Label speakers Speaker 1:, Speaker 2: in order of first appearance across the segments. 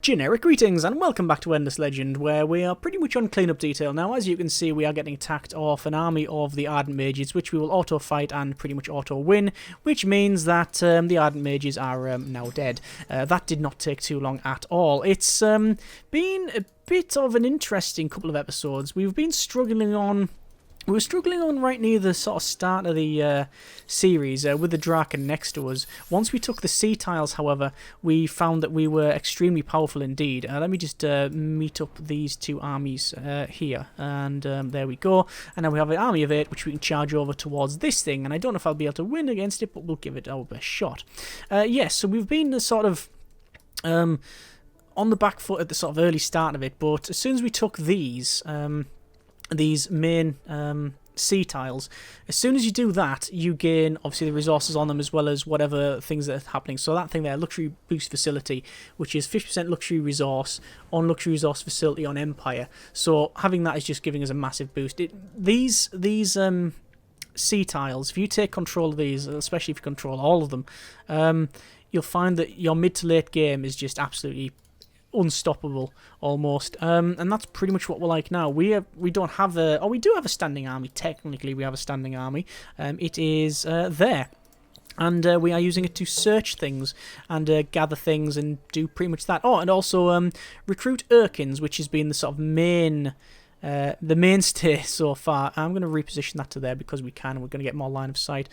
Speaker 1: Generic greetings and welcome back to Endless Legend, where we are pretty much on cleanup detail now. As you can see, we are getting attacked off an army of the Ardent Mages, which we will auto-fight and pretty much auto-win, which means that the Ardent Mages are now dead. That did not take too long at all. It's been a bit of an interesting couple of episodes. We were struggling on right near the sort of start of the series with the Draken next to us. Once we took the sea tiles, however, we found that we were extremely powerful indeed. Let me just meet up these two armies here, and there we go. And now we have an army of 8, which we can charge over towards this thing, and I don't know if I'll be able to win against it, but we'll give it our best shot. Yes, so we've been sort of on the back foot at the sort of early start of it, but as soon as we took these main sea tiles, as soon as you do that, you gain obviously the resources on them as well as whatever things that are happening. So that thing there, luxury boost facility, which is 50% luxury resource on luxury resource facility on Empire. So having that is just giving us a massive boost. These sea tiles, if you take control of these, especially if you control all of them, you'll find that your mid to late game is just absolutely unstoppable almost, and that's pretty much what we're like now. We don't have we do have a standing army. Technically we have a standing army. It is there, and we are using it to search things and gather things and do pretty much that. And also recruit Urkins, which has been the sort of the mainstay so far. I'm going to reposition that to there because we can, and we're going to get more line of sight.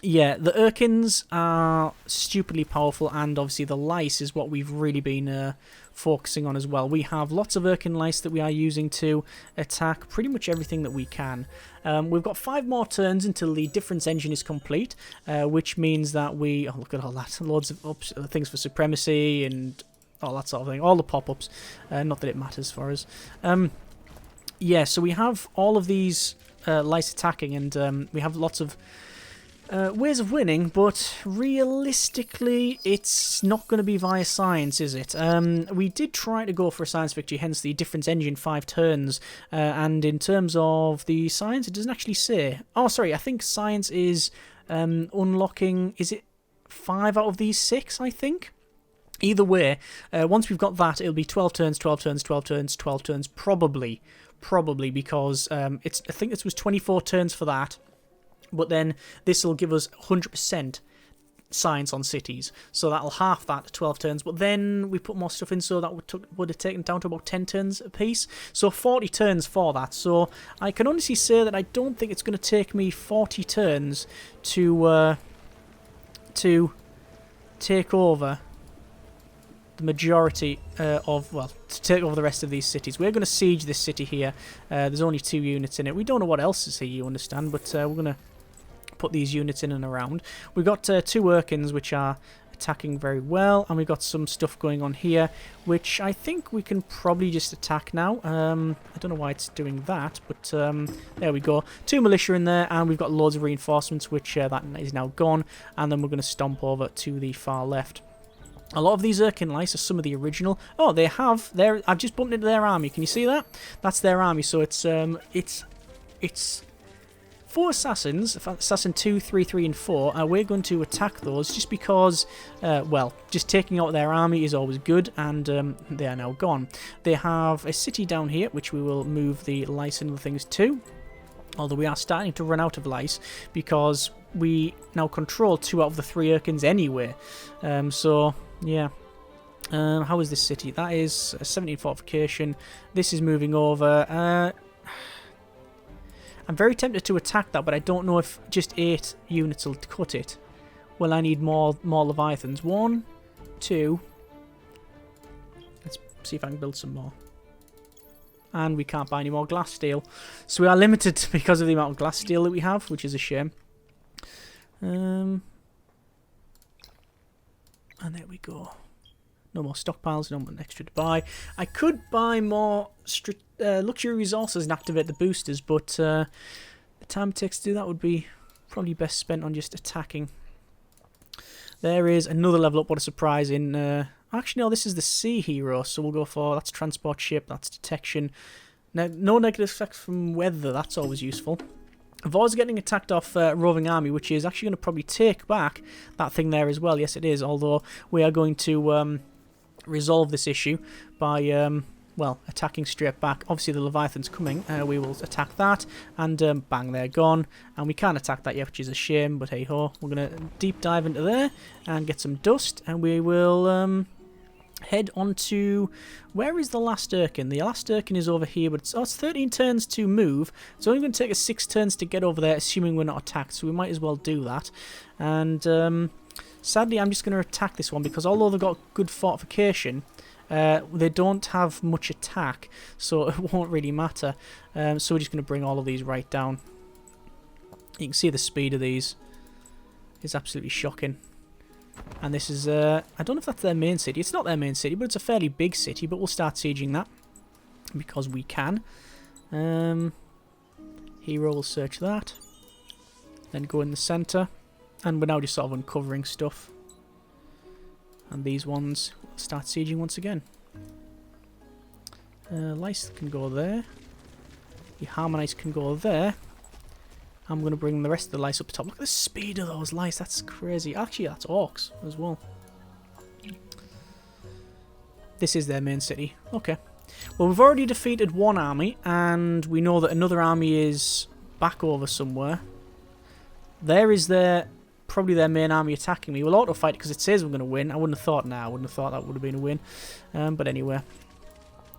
Speaker 1: Yeah, the Urkins are stupidly powerful, and obviously the lice is what we've really been focusing on as well. We have lots of Urkin lice that we are using to attack pretty much everything that we can. We've got 5 more turns until the difference engine is complete, which means that we... Oh, look at all that. Loads of things for supremacy and all that sort of thing. All the pop-ups. Not that it matters for us. Yeah, so we have all of these lice attacking, and we have lots of... ways of winning, but realistically it's not going to be via science, is it? We did try to go for a science victory, hence the difference engine 5 turns, and in terms of the science, it doesn't actually say. Oh, sorry, I think science is unlocking, is it 5 out of these 6, I think? Either way, once we've got that, it'll be 12 turns, 12 turns, 12 turns, 12 turns, probably, because I think this was 24 turns for that. But then this will give us 100% science on cities. So that'll half that to 12 turns. But then we put more stuff in, so that would have taken down to about 10 turns a piece. So 40 turns for that. So I can honestly say that I don't think it's going to take me 40 turns to take over the majority to take over the rest of these cities. We're going to siege this city here. There's only 2 units in it. We don't know what else is here, you understand, but we're going to put these units in and around. We've got 2 Urkins which are attacking very well, and we've got some stuff going on here which I think we can probably just attack now. I don't know why it's doing that, but there we go. 2 militia in there, and we've got loads of reinforcements, which that is now gone, and then we're going to stomp over to the far left. A lot of these Urkin lice are some of the original. Oh, they have their... I've just bumped into their army. Can you see that? That's their army. So it's 4 assassins, assassin 2, 3, 3, and 4. We're going to attack those just because, just taking out their army is always good, and they are now gone. They have a city down here, which we will move the lice and the things to. Although we are starting to run out of lice because we now control 2 out of the 3 Urkins anyway. So, yeah. How is this city? That is a 17 fortification. This is moving over. I'm very tempted to attack that, but I don't know if just 8 units will cut it. Well, I need more Leviathans. 1, 2. Let's see if I can build some more. And we can't buy any more glass steel. So we are limited because of the amount of glass steel that we have, which is a shame. And there we go. No more stockpiles, no more extra to buy. I could buy more luxury resources and activate the boosters, but the time it takes to do that would be probably best spent on just attacking. There is another level up, what a surprise, in... actually, no, this is the sea hero, so we'll go for... That's transport ship, that's detection. Now, no negative effects from weather, that's always useful. Vor's getting attacked off roving army, which is actually going to probably take back that thing there as well. Yes, it is, although we are going to resolve this issue by, well, attacking straight back. Obviously, the Leviathan's coming. We will attack that, and bang, they're gone. And we can't attack that yet, which is a shame, but hey-ho. We're going to deep dive into there and get some dust, and we will head on to... Where is the last Urkin? The last Urkin is over here, but it's 13 turns to move. It's only going to take us 6 turns to get over there, assuming we're not attacked, so we might as well do that. And sadly, I'm just going to attack this one, because although they've got good fortification... they don't have much attack, so it won't really matter. So we're just going to bring all of these right down. You can see the speed of these is absolutely shocking. And this is, I don't know if that's their main city. It's not their main city, but it's a fairly big city. But we'll start sieging that because we can. Hero will search that. Then go in the centre. And we're now just sort of uncovering stuff. And these ones will start sieging once again. Lice can go there. The Harmonize can go there. I'm going to bring the rest of the lice up the top. Look at the speed of those lice. That's crazy. Actually, that's orcs as well. This is their main city. Okay. Well, we've already defeated one army, and we know that another army is back over somewhere. There is probably their main army attacking me. We'll auto-fight because it says we're going to win. I wouldn't have thought I wouldn't have thought that would have been a win. But anyway.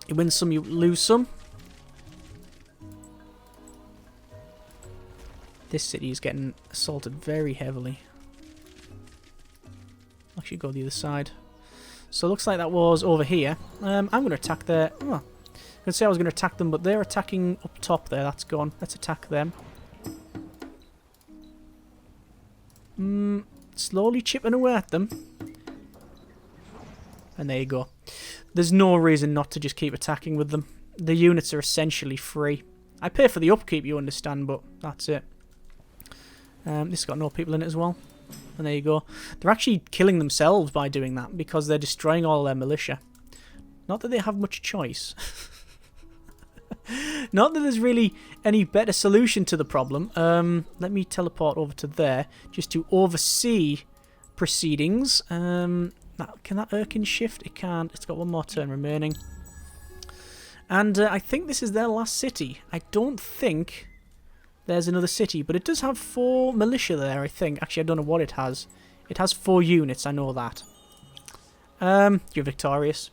Speaker 1: You win some, you lose some. This city is getting assaulted very heavily. Actually go the other side. So it looks like that was over here. I'm going to attack there. Oh, I was going to say I was going to attack them, but they're attacking up top there. That's gone. Let's attack them. Slowly chipping away at them. And there you go. There's no reason not to just keep attacking with them. The units are essentially free. I pay for the upkeep, you understand, but that's it. This has got no people in it as well. And there you go. They're actually killing themselves by doing that because they're destroying all their militia. Not that they have much choice. Not that there's really any better solution to the problem. Let me teleport over to there just to oversee proceedings. Can that Urkin shift? It can't. It's got one more turn remaining. And I think this is their last city. I don't think there's another city, but it does have 4 militia there, I think. Actually, I don't know what it has. It has 4 units, I know that. You're victorious.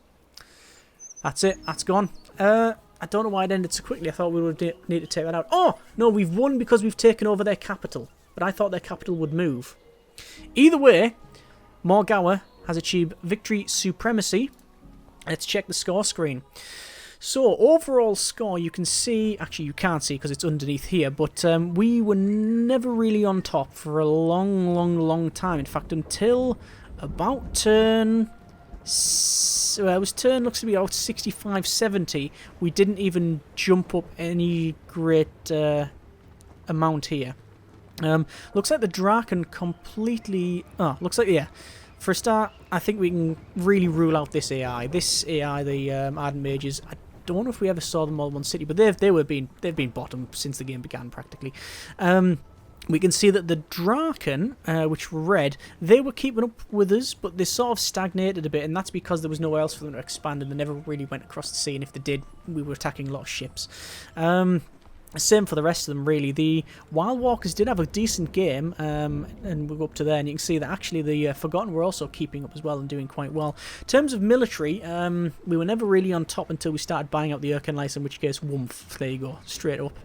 Speaker 1: That's it. That's gone. I don't know why it ended so quickly. I thought we would need to take that out. Oh! No, we've won because we've taken over their capital. But I thought their capital would move. Either way, Morgawa has achieved victory supremacy. Let's check the score screen. So, overall score, you can see... Actually, you can't see because it's underneath here. But we were never really on top for a long time. In fact, until about turn... Well, it was turn, looks to be about 65-70. We didn't even jump up any great amount here. Looks like the Draken completely... Oh, looks like, yeah. For a start, I think we can really rule out this AI. This AI, the Ardent Mages, I don't know if we ever saw them all in one city, but they've been bottom since the game began, practically. We can see that the Draken, which were red, they were keeping up with us, but they sort of stagnated a bit, and that's because there was nowhere else for them to expand, and they never really went across the sea, and if they did, we were attacking a lot of ships. Same for the rest of them, really. The Wild Walkers did have a decent game, and we'll go up to there, and you can see that actually the Forgotten were also keeping up as well and doing quite well. In terms of military, we were never really on top until we started buying out the Urkin Lice, in which case, woomph, there you go, straight up.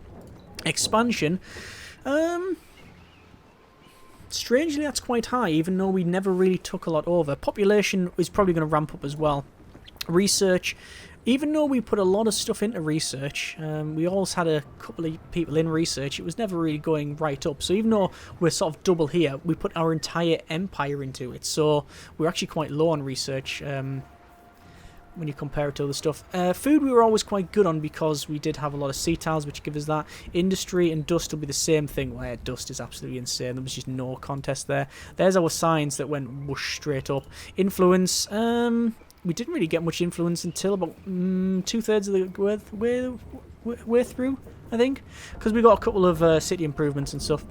Speaker 1: Expansion, strangely that's quite high, even though we never really took a lot over. Population is probably going to ramp up as well. Research, even though we put a lot of stuff into research, we always had a couple of people in research, it was never really going right up. So even though we're sort of double here, we put our entire empire into it. So we're actually quite low on research when you compare it to other stuff. Food we were always quite good on because we did have a lot of sea tiles, which give us that. Industry and dust will be the same thing. Well, dust is absolutely insane. There was just no contest there. There's our science that went whoosh straight up. Influence, we didn't really get much influence until about 2/3 of the way through, I think, because we got a couple of city improvements and stuff.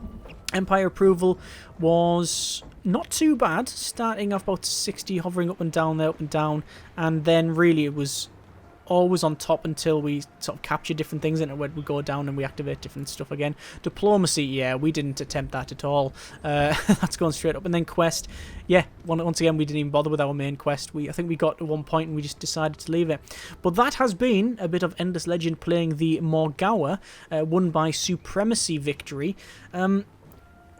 Speaker 1: Empire approval was not too bad, starting off about 60, hovering up and down there, and then really it was always on top until we sort of capture different things, and when we go down and we activate different stuff again. Diplomacy, yeah, we didn't attempt that at all. That's going straight up. And then quest, yeah, once again, we didn't even bother with our main quest. I think we got to one point and we just decided to leave it. But that has been a bit of Endless Legend playing the Morgawa, won by Supremacy victory.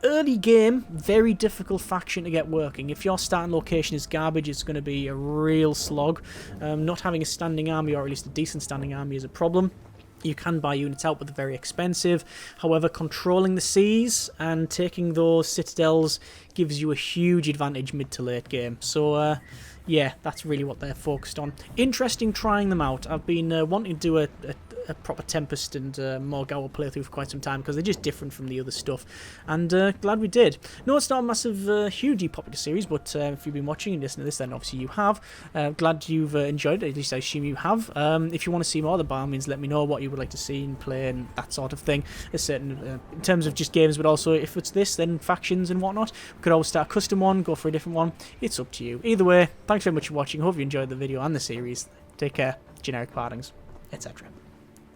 Speaker 1: Early game, very difficult faction to get working. If your starting location is garbage, it's going to be a real slog. Not having a standing army, or at least a decent standing army, is a problem. You can buy units out, but they're very expensive. However, controlling the seas and taking those citadels gives you a huge advantage mid to late game. So, yeah, that's really what they're focused on. Interesting trying them out. I've been wanting to do a proper Tempest and Morgawa playthrough for quite some time because they're just different from the other stuff, and glad we did. No, it's not a massive, hugely popular series, but if you've been watching and listening to this, then obviously you have. Glad you've enjoyed it, at least I assume you have. If you want to see more, then by all means let me know what you would like to see and play and that sort of thing. A certain, in terms of just games, but also if it's this, then factions and whatnot. We could always start a custom one, go for a different one. It's up to you. Either way, thanks very much for watching. Hope you enjoyed the video and the series. Take care, generic partings, etc.